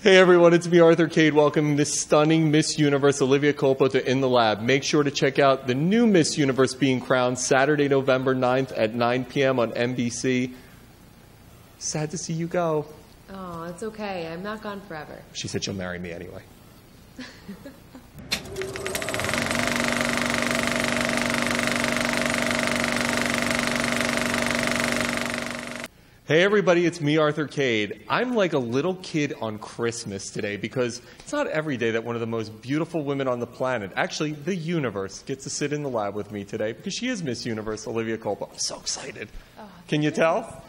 Hey everyone, it's me, Arthur Kade, welcoming this stunning Miss Universe, Olivia Culpo, to In the Lab. Make sure to check out the new Miss Universe being crowned Saturday, November 9th at 9 p.m. on NBC. Sad to see you go. Oh, it's okay. I'm not gone forever. She said she'll marry me anyway. Hey everybody, it's me, Arthur Kade. I'm like a little kid on Christmas today because it's not every day that one of the most beautiful women on the planet, actually the universe, gets to sit in the lab with me today because she is Miss Universe, Olivia Culpo. I'm so excited. Oh, can you tell?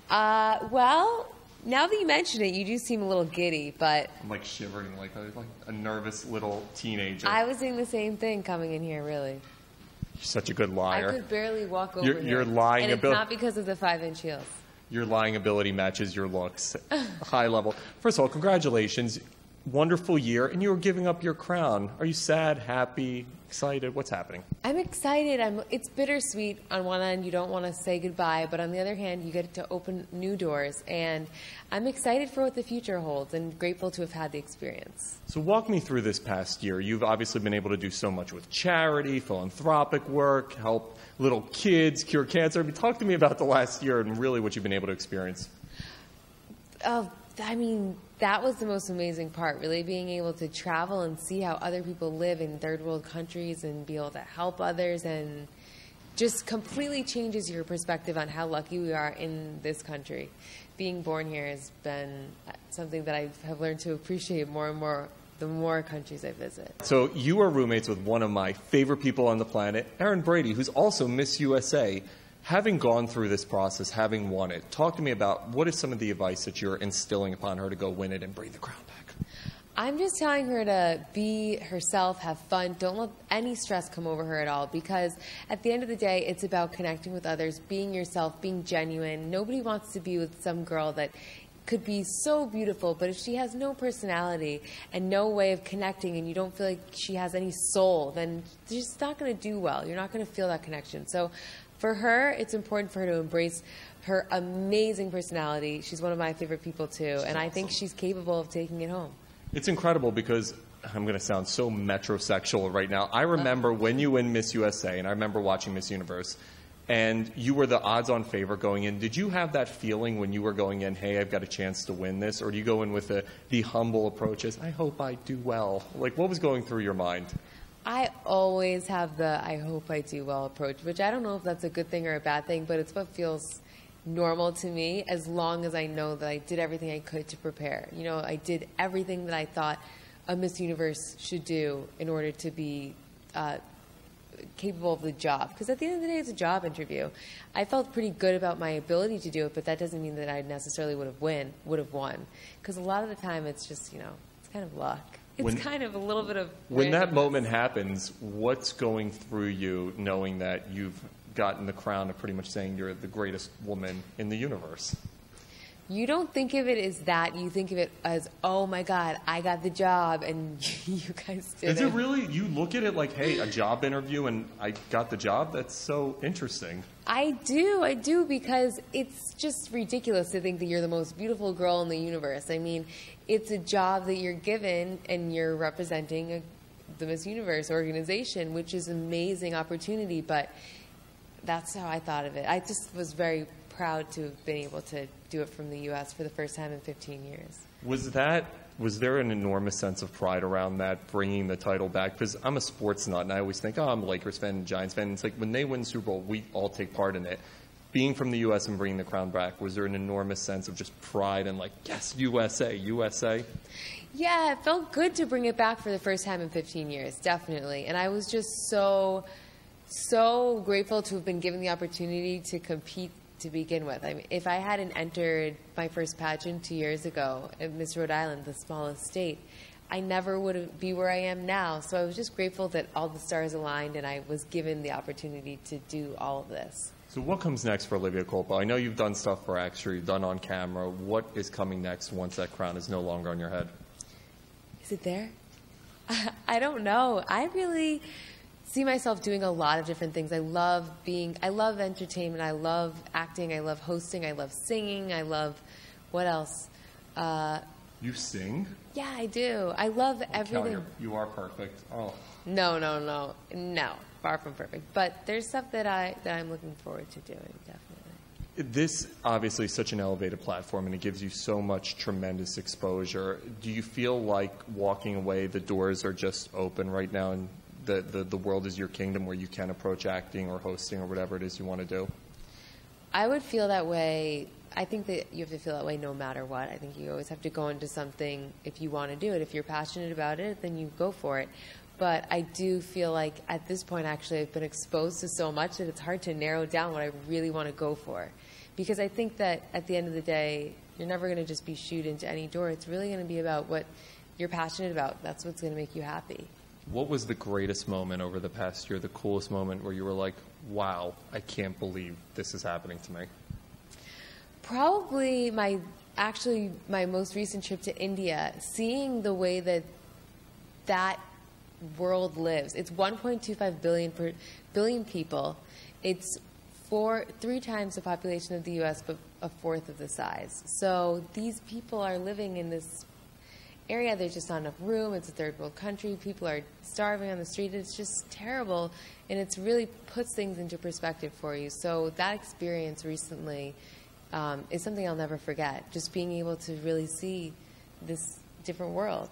Well, now that you mention it, you do seem a little giddy, but... I'm like shivering like a nervous little teenager. I was doing the same thing coming in here, really. You're such a good liar. I could barely walk over here. You're lying. And it's not because of the 5-inch heels. Your lying ability matches your looks. High level. First of all, congratulations. Wonderful year, and you were giving up your crown. Are you sad, happy, excited? What's happening? I'm excited. It's bittersweet. On one end, you don't want to say goodbye, but on the other hand, you get to open new doors, and I'm excited for what the future holds and grateful to have had the experience. So walk me through this past year. You've obviously been able to do so much with charity, philanthropic work, help little kids, cure cancer. Talk to me about the last year and really what you've been able to experience. I mean, that was the most amazing part, really being able to travel and see how other people live in third world countries and be able to help others, and just completely changes your perspective on how lucky we are in this country. Being born here has been something that I have learned to appreciate more and more the more countries I visit. So you are roommates with one of my favorite people on the planet, Erin Brady, who's also Miss USA. Having gone through this process, having won it, talk to me about what is some of the advice that you're instilling upon her to go win it and bring the crown back? I'm just telling her to be herself, have fun, don't let any stress come over her at all, because at the end of the day, it's about connecting with others, being yourself, being genuine. Nobody wants to be with some girl that could be so beautiful, but if she has no personality and no way of connecting and you don't feel like she has any soul, then she's just not going to do well. You're not going to feel that connection. So for her, it's important for her to embrace her amazing personality. She's one of my favorite people, too, and I think she's capable of taking it home. It's incredible because I'm going to sound so metrosexual right now. I remember when you win Miss USA, and I remember watching Miss Universe, and you were the odds-on favorite going in. Did you have that feeling when you were going in, hey, I've got a chance to win this? Or do you go in with the humble approach as, I hope I do well? Like, what was going through your mind? I always have the I hope I do well approach, which I don't know if that's a good thing or a bad thing, but it's what feels normal to me as long as I know that I did everything I could to prepare. You know, I did everything that I thought a Miss Universe should do in order to be capable of the job. Because at the end of the day, it's a job interview. I felt pretty good about my ability to do it, but that doesn't mean that I necessarily would have won. Because a lot of the time, it's just, you know, it's kind of luck. It's kind of a little bit of... When that moment happens, what's going through you knowing that you've gotten the crown of pretty much saying you're the greatest woman in the universe? You don't think of it as that. You think of it as, oh, my God, I got the job, and you guys did it. Is it really? You look at it like, hey, a job interview, and I got the job? That's so interesting. I do, because it's just ridiculous to think that you're the most beautiful girl in the universe. I mean, it's a job that you're given, and you're representing the Miss Universe organization, which is an amazing opportunity, but that's how I thought of it. I just was very proud to have been able to do it from the U.S. for the first time in 15 years. Was there an enormous sense of pride around that, bringing the title back? Because I'm a sports nut, and I always think, oh, I'm a Lakers fan, Giants fan. It's like when they win the Super Bowl, we all take part in it. Being from the U.S. and bringing the crown back, was there an enormous sense of just pride and like, yes, USA, USA? Yeah, it felt good to bring it back for the first time in 15 years, definitely. And I was just so grateful to have been given the opportunity to compete to begin with. I mean, if I hadn't entered my first pageant 2 years ago at Miss Rhode Island, the smallest state, I never would be where I am now. So I was just grateful that all the stars aligned and I was given the opportunity to do all of this. So what comes next for Olivia Culpo? I know you've done stuff for Extra, you've done on camera. What is coming next once that crown is no longer on your head? Is it there? I don't know. I really see myself doing a lot of different things. I love entertainment. I love acting. I love hosting. I love singing. I love, what else? You sing? Yeah, I do. I love everything. You are perfect. Oh. No. Far from perfect. But there's stuff that I'm looking forward to doing, definitely. This obviously is such an elevated platform, and it gives you so much tremendous exposure. Do you feel like walking away, the doors are just open right now, and the world is your kingdom where you can approach acting or hosting or whatever it is you want to do? I would feel that way. I think that you have to feel that way no matter what. I think you always have to go into something if you want to do it. If you're passionate about it, then you go for it. But I do feel like at this point, actually, I've been exposed to so much that it's hard to narrow down what I really want to go for. Because I think that at the end of the day, you're never going to just be shooed into any door. It's really going to be about what you're passionate about. That's what's going to make you happy. What was the greatest moment over the past year, the coolest moment where you were like, wow, I can't believe this is happening to me? Probably my most recent trip to India, seeing the way that world lives. It's 1.25 billion people. It's 3 times the population of the U.S., but a fourth of the size. So these people are living in this area. There's just not enough room. It's a third world country. People are starving on the street. It's just terrible, and it's really puts things into perspective for you. So that experience recently is something I'll never forget, just being able to really see this different world.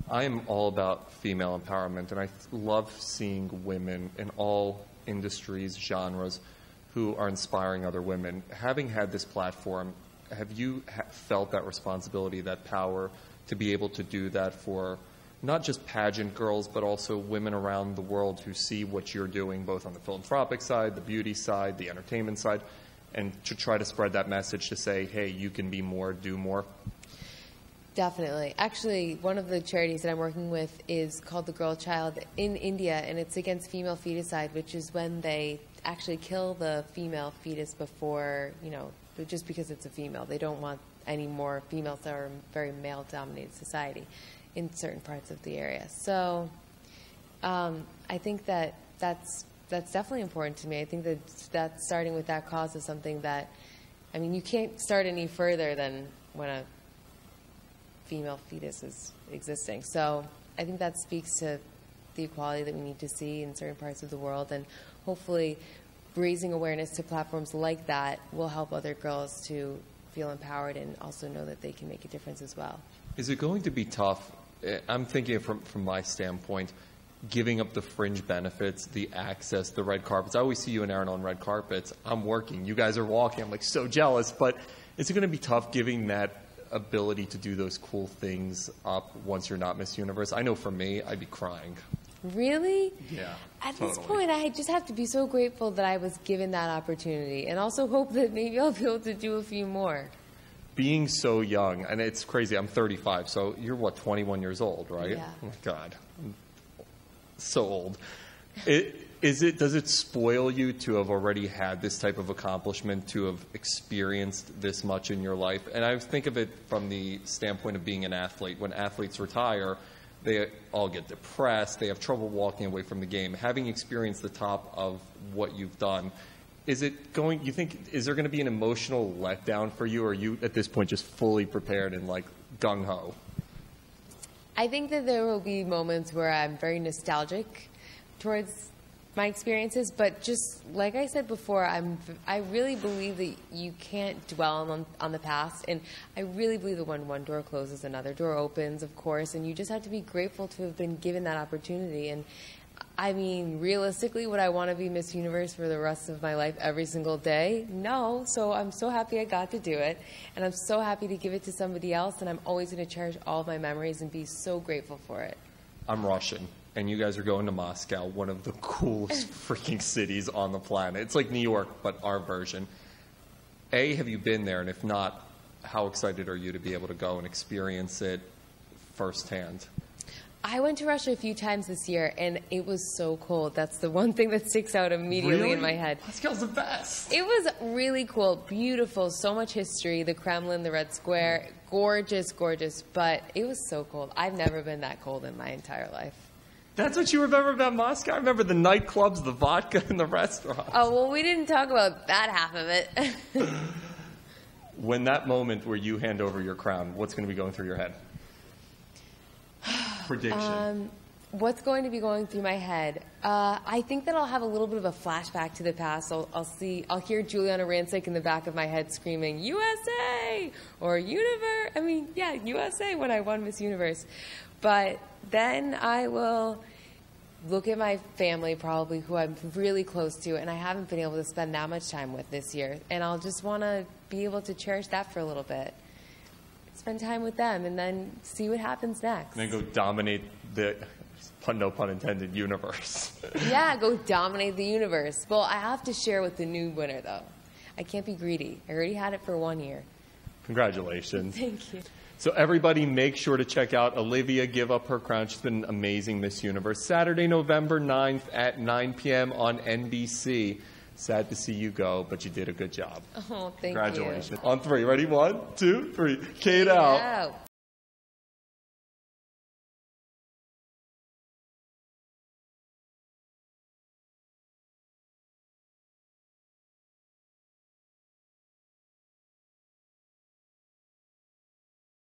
I am all about female empowerment, and I love seeing women in all industries, genres, who are inspiring other women. Having had this platform, have you felt that responsibility, that power to be able to do that for not just pageant girls, but also women around the world who see what you're doing, both on the philanthropic side, the beauty side, the entertainment side, and to try to spread that message to say, hey, you can be more, do more? Definitely. Actually, one of the charities that I'm working with is called The Girl Child in India, and it's against female feticide, which is when they actually kill the female fetus before, just because it's a female. They don't want any more females that are a very male-dominated society in certain parts of the area. So I think that's definitely important to me. I think that starting with that cause is something that, you can't start any further than when a female fetus is existing. So I think that speaks to the equality that we need to see in certain parts of the world, and hopefully raising awareness to platforms like that will help other girls to feel empowered and also know that they can make a difference as well. Is it going to be tough? I'm thinking from my standpoint, giving up the fringe benefits, the access, the red carpets. I always see you and Erin on red carpets. I'm working. You guys are walking. I'm so jealous. But is it going to be tough giving that ability to do those cool things up once you're not Miss Universe? I know for me, I'd be crying. Really? Yeah. At this point, I just have to be so grateful that I was given that opportunity, and also hope that maybe I'll be able to do a few more. Being so young, and it's crazy, I'm 35, so you're 21 years old, right? Yeah. Oh my God. I'm so old. Does it spoil you to have already had this type of accomplishment, to have experienced this much in your life? And I think of it from the standpoint of being an athlete. When athletes retire, they all get depressed. They have trouble walking away from the game. Having experienced the top of what you've done, is there going to be an emotional letdown for you, or are you at this point just fully prepared and gung-ho? I think that there will be moments where I'm very nostalgic towards my experiences, but just like I said before, I really believe that you can't dwell on the past, and I really believe that when one door closes, another door opens, of course, and you just have to be grateful to have been given that opportunity. And realistically, would I want to be Miss Universe for the rest of my life every single day? No. So I'm so happy I got to do it, and I'm so happy to give it to somebody else, and I'm always going to cherish all of my memories and be so grateful for it. I'm Russian, and you guys are going to Moscow, one of the coolest freaking cities on the planet. It's like New York, but our version. Have you been there? And if not, how excited are you to be able to go and experience it firsthand? I went to Russia a few times this year, and it was so cold. That's the one thing that sticks out immediately in my head. Moscow's the best. It was really cool, beautiful, so much history, the Kremlin, the Red Square, gorgeous, gorgeous, but it was so cold. I've never been that cold in my entire life. That's what you remember about Moscow? I remember the nightclubs, the vodka, and the restaurants. Oh, well, we didn't talk about that half of it. When that moment where you hand over your crown, what's going to be going through your head? Prediction. What's going to be going through my head? I think that I'll have a little bit of a flashback to the past. I'll hear Juliana Rancic in the back of my head screaming, USA! Or Universe! I mean, yeah, USA when I won Miss Universe. But then I will look at my family probably, who I'm really close to, and I haven't been able to spend that much time with this year. And I'll just want to be able to cherish that for a little bit. Spend time with them, and then see what happens next. And then go dominate the, no pun intended, universe. Yeah, go dominate the universe. Well, I have to share with the new winner, though. I can't be greedy. I already had it for 1 year. Congratulations. Thank you. So everybody make sure to check out Olivia Give Up Her Crown. She's been an amazing Miss Universe. Saturday, November 9th at 9 p.m. on NBC. Sad to see you go, but you did a good job. Oh, thank you. Congratulations. On three. Ready? 1, 2, 3. Kade out.